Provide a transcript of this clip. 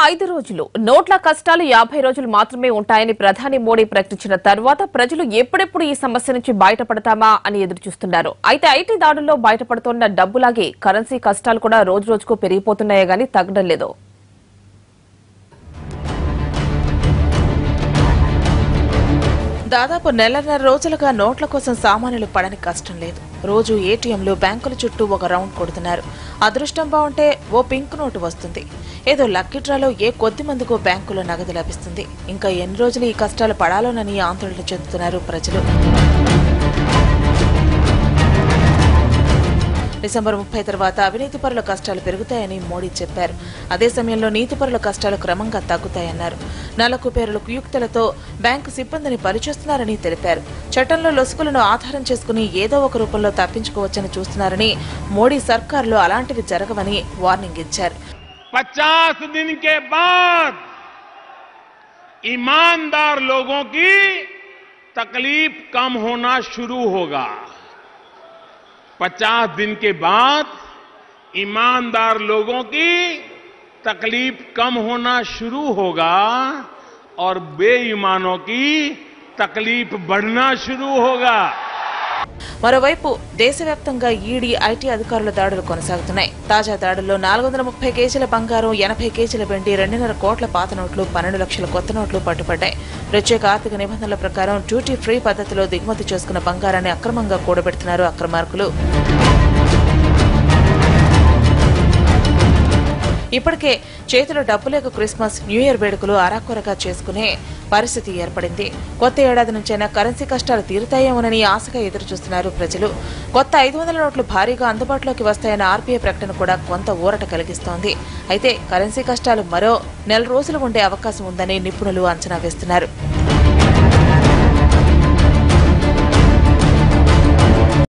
5 రోజులు నోట్ల కష్టాలు 50 రోజులు మాత్రమే ఉంటాయని ప్రధాని మోడీ ప్రకటించిన తర్వాత ప్రజలు ఎప్పుడెప్పుడు ఈ సమస్య నుంచి బయటపడతామా అని ఎదురుచూస్తున్నారు. అయితే ఐటీ దాడుల్లో బయటపడుతున్న డబ్బులాగే కరెన్సీ కష్టాలు కూడా రోజురోజుకు పెరిగిపోతున్నాయే గానీ తగ్గడం లేదు. దాదాపు నెలన్నర రోజులుగా నోట్ల కోసం సామాన్యులు పడని కష్టం లేదు. రోజు ఏటీఎంలు బ్యాంకుల చుట్టూ ఒక రౌండ్ కొడుతున్నారు. అదృష్టం బాగుంటే ఓ పింక్ నోటు వస్తుంది. ఏదో లక్కీ డ్రాలో ఏ కొద్ది మందికో బ్యాంకులో నగదు లభిస్తుంది. ఇంకా ఎన్ని రోజులు ఈ కష్టాలు పడాలోనని ఆందోళన చెందుతున్నారు ప్రజలు. డిసెంబర్ 30 తర్వాత అవినీతిపరుల కష్టాలు పెరుగుతాయని మోడీ చెప్పారు. అదే సమయంలో నీతిపరుల కష్టాలు క్రమంగా తగ్గుతాయన్నారు. నలకు పేరుల కుయుక్తులతో బ్యాంకు సిబ్బందిని పనిచేస్తున్నారని తెలిపారు. చట్టంలో లొసుగులను ఆధారం చేసుకుని ఏదో ఒక రూపంలో తప్పించుకోవచ్చని చూస్తున్నారని, మోడీ సర్కారులో అలాంటివి జరగవని వార్నింగ్ ఇచ్చారు. 50 दिन के बाद ईमानदार लोगों की तकलीफ कम होना शुरू होगा. 50 दिन के बाद ईमानदार लोगों की तकलीफ कम होना शुरू होगा और बेईमानों की तकलीफ बढ़ना शुरू होगा. మరోవైపు దేశవ్యాప్తంగా ఈడీ, ఐటీ అధికారుల దాడులు కొనసాగుతున్నాయి. తాజా దాడుల్లో 430 కేజీల బంగారం, 80 కేజీల వెండి, 2.5 కోట్ల పాత నోట్లు, 12 లక్షల కొత్త నోట్లు పట్టుబడ్డాయి. ప్రత్యేక ఆర్థిక నిబంధనల ప్రకారం డ్యూటీ ఫ్రీ పద్ధతిలో దిగుమతి చేసుకున్న బంగారాన్ని అక్రమంగా కూడబెడుతున్నారు అక్రమార్కులు. ఇప్పటికే చేతిలో డబ్బు లేక క్రిస్మస్, న్యూ ఇయర్ వేడుకలు అరాకొరగా చేసుకునే పరిస్థితి ఏర్పడింది. కొత్త ఏడాది నుంచైనా కరెన్సీ కష్టాలు తీరుతాయేమోనని ఆశగా ఎదురుచూస్తున్నారు ప్రజలు. కొత్త 500 నోట్లు భారీగా అందుబాటులోకి వస్తాయన్న ఆర్బీఐ ప్రకటన కూడా కొంత ఊరట కలిగిస్తోంది. అయితే కరెన్సీ కష్టాలు మరో నెల రోజులు ఉండే అవకాశం ఉందని నిపుణులు అంచనా వేస్తున్నారు.